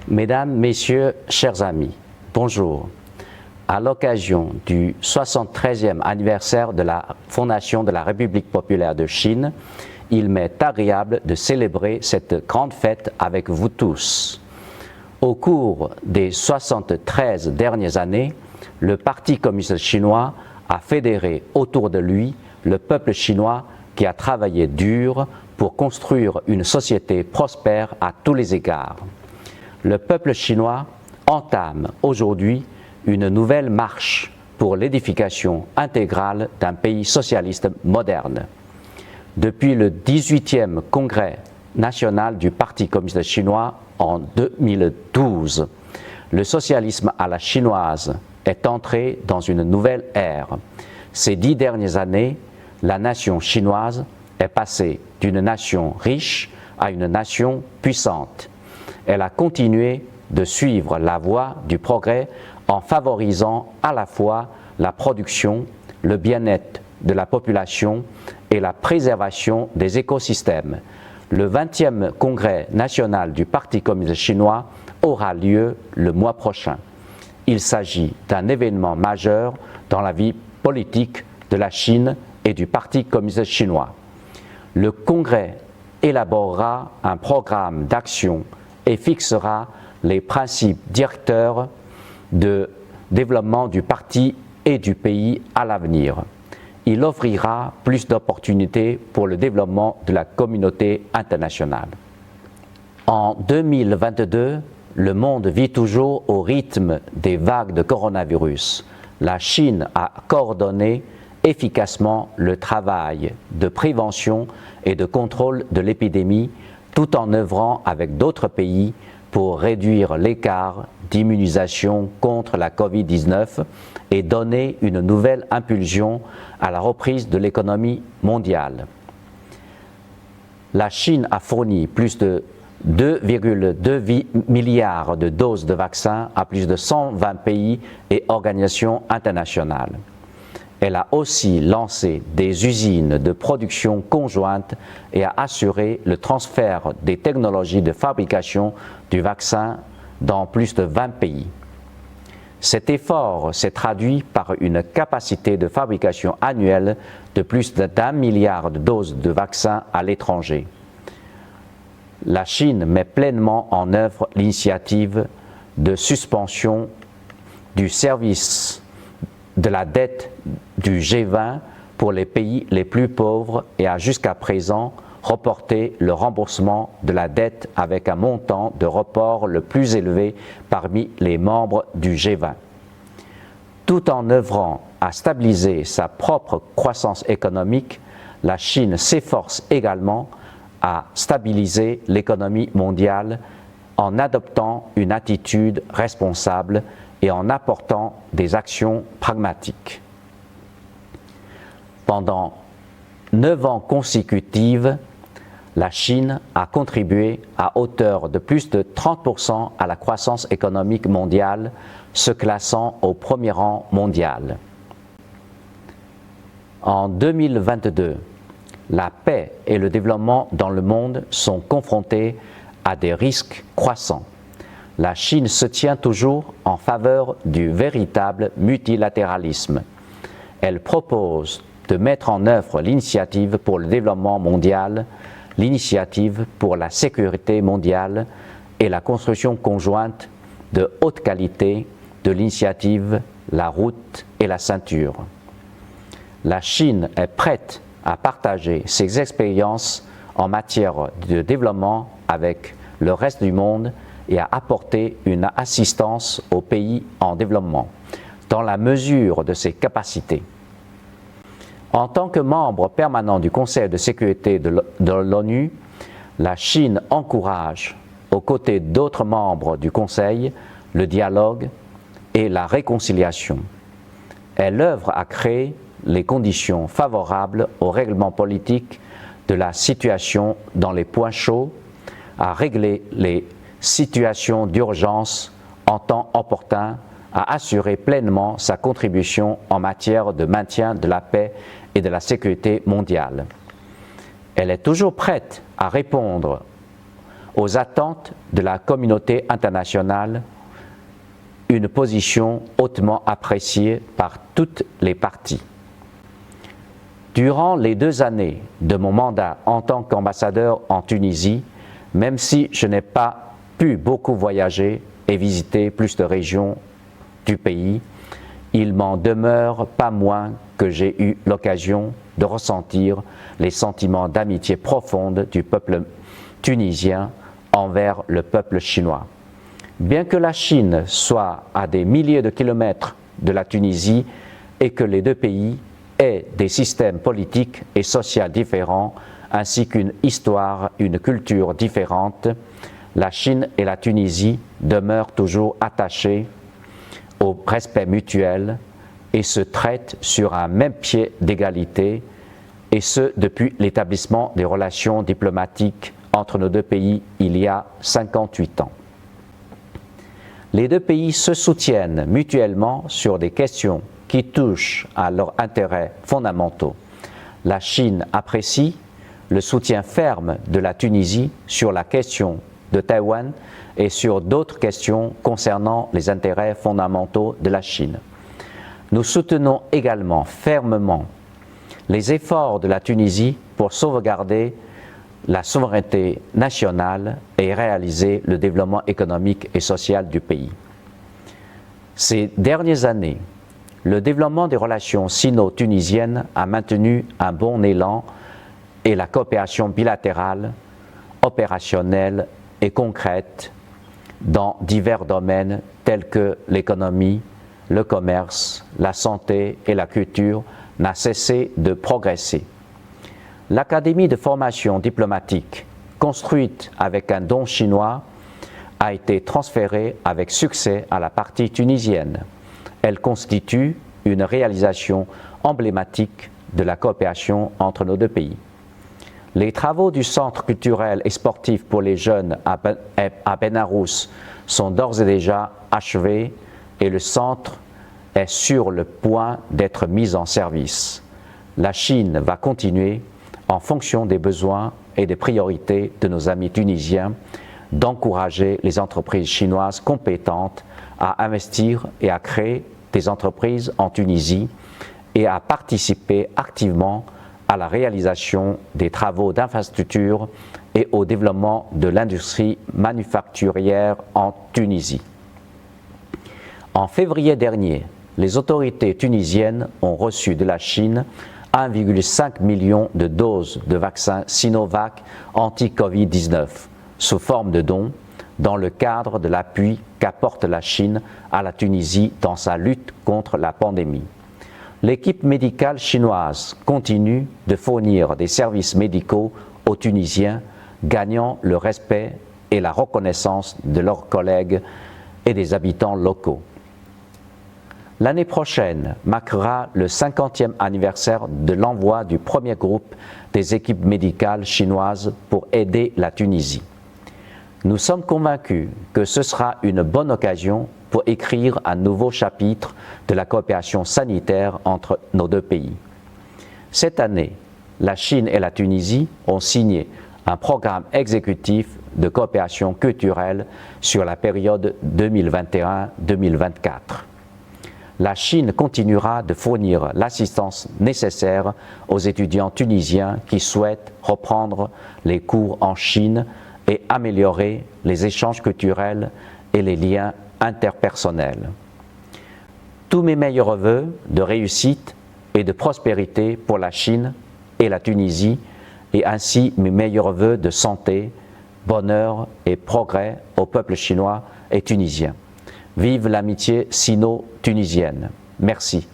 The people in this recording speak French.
Mesdames, Messieurs, chers amis, bonjour. À l'occasion du 73e anniversaire de la fondation de la République populaire de Chine, il m'est agréable de célébrer cette grande fête avec vous tous. Au cours des 73 dernières années, le Parti communiste chinois a fédéré autour de lui le peuple chinois qui a travaillé dur pour construire une société prospère à tous les égards. Le peuple chinois entame aujourd'hui une nouvelle marche pour l'édification intégrale d'un pays socialiste moderne. Depuis le 18e congrès national du Parti communiste chinois en 2012, le socialisme à la chinoise est entré dans une nouvelle ère. Ces 10 dernières années, la nation chinoise est passée d'une nation riche à une nation puissante. Elle a continué de suivre la voie du progrès en favorisant à la fois la production, le bien-être de la population et la préservation des écosystèmes. Le 20e congrès national du Parti communiste chinois aura lieu le mois prochain. Il s'agit d'un événement majeur dans la vie politique de la Chine et du Parti communiste chinois. Le congrès élaborera un programme d'action et fixera les principes directeurs de développement du parti et du pays à l'avenir. Il offrira plus d'opportunités pour le développement de la communauté internationale. En 2022, le monde vit toujours au rythme des vagues de coronavirus. La Chine a coordonné efficacement le travail de prévention et de contrôle de l'épidémie tout en œuvrant avec d'autres pays pour réduire l'écart d'immunisation contre la Covid-19 et donner une nouvelle impulsion à la reprise de l'économie mondiale. La Chine a fourni plus de 2,2 milliards de doses de vaccins à plus de 120 pays et organisations internationales. Elle a aussi lancé des usines de production conjointe et a assuré le transfert des technologies de fabrication du vaccin dans plus de 20 pays. Cet effort s'est traduit par une capacité de fabrication annuelle de plus d'1 milliard de doses de vaccins à l'étranger. La Chine met pleinement en œuvre l'initiative de suspension du service de la dette du G20 pour les pays les plus pauvres et a jusqu'à présent reporté le remboursement de la dette avec un montant de report le plus élevé parmi les membres du G20. Tout en œuvrant à stabiliser sa propre croissance économique, la Chine s'efforce également à stabiliser l'économie mondiale en adoptant une attitude responsable et en apportant des actions pragmatiques. Pendant 9 ans consécutifs, la Chine a contribué à hauteur de plus de 30% à la croissance économique mondiale, se classant au premier rang mondial. En 2022, la paix et le développement dans le monde sont confrontés à des risques croissants. La Chine se tient toujours en faveur du véritable multilatéralisme. Elle propose de mettre en œuvre l'initiative pour le développement mondial, l'initiative pour la sécurité mondiale et la construction conjointe de haute qualité de l'initiative La route et la ceinture. La Chine est prête à partager ses expériences en matière de développement avec le reste du monde et à apporter une assistance aux pays en développement, dans la mesure de ses capacités. En tant que membre permanent du Conseil de sécurité de l'ONU, la Chine encourage, aux côtés d'autres membres du Conseil, le dialogue et la réconciliation. Elle œuvre à créer les conditions favorables au règlement politique de la situation dans les points chauds, à régler les situations d'urgence en temps opportun, à assurer pleinement sa contribution en matière de maintien de la paix et de la sécurité mondiale. Elle est toujours prête à répondre aux attentes de la communauté internationale, une position hautement appréciée par toutes les parties. Durant les 2 années de mon mandat en tant qu'ambassadeur en Tunisie, même si je n'ai pas pu beaucoup voyager et visiter plus de régions du pays, il m'en demeure pas moins que j'ai eu l'occasion de ressentir les sentiments d'amitié profonde du peuple tunisien envers le peuple chinois. Bien que la Chine soit à des milliers de kilomètres de la Tunisie et que les 2 pays aient des systèmes politiques et sociaux différents, ainsi qu'une histoire, une culture différente, la Chine et la Tunisie demeurent toujours attachées au respect mutuel et se traitent sur un même pied d'égalité, et ce depuis l'établissement des relations diplomatiques entre nos 2 pays il y a 58 ans. Les 2 pays se soutiennent mutuellement sur des questions qui touchent à leurs intérêts fondamentaux. La Chine apprécie le soutien ferme de la Tunisie sur la question de Taïwan et sur d'autres questions concernant les intérêts fondamentaux de la Chine. Nous soutenons également fermement les efforts de la Tunisie pour sauvegarder la souveraineté nationale et réaliser le développement économique et social du pays. Ces dernières années, le développement des relations sino-tunisiennes a maintenu un bon élan et la coopération bilatérale, opérationnelle et concrète dans divers domaines tels que l'économie, le commerce, la santé et la culture n'a cessé de progresser. L'Académie de formation diplomatique, construite avec un don chinois, a été transférée avec succès à la partie tunisienne. Elle constitue une réalisation emblématique de la coopération entre nos 2 pays. Les travaux du Centre culturel et sportif pour les jeunes à Benarous sont d'ores et déjà achevés et le centre est sur le point d'être mis en service. La Chine va continuer, en fonction des besoins et des priorités de nos amis tunisiens, d'encourager les entreprises chinoises compétentes à investir et à créer des entreprises en Tunisie et à participer activement à la réalisation des travaux d'infrastructure et au développement de l'industrie manufacturière en Tunisie. En février dernier, les autorités tunisiennes ont reçu de la Chine 1,5 million de doses de vaccins Sinovac anti-Covid-19 sous forme de dons dans le cadre de l'appui qu'apporte la Chine à la Tunisie dans sa lutte contre la pandémie. L'équipe médicale chinoise continue de fournir des services médicaux aux Tunisiens, gagnant le respect et la reconnaissance de leurs collègues et des habitants locaux. L'année prochaine marquera le 50e anniversaire de l'envoi du premier groupe des équipes médicales chinoises pour aider la Tunisie. Nous sommes convaincus que ce sera une bonne occasion pour écrire un nouveau chapitre de la coopération sanitaire entre nos 2 pays. Cette année, la Chine et la Tunisie ont signé un programme exécutif de coopération culturelle sur la période 2021-2024. La Chine continuera de fournir l'assistance nécessaire aux étudiants tunisiens qui souhaitent reprendre les cours en Chine et améliorer les échanges culturels et les liens interpersonnels. Tous mes meilleurs vœux de réussite et de prospérité pour la Chine et la Tunisie, et ainsi mes meilleurs vœux de santé, bonheur et progrès au peuple chinois et tunisien. Vive l'amitié sino-tunisienne. Merci.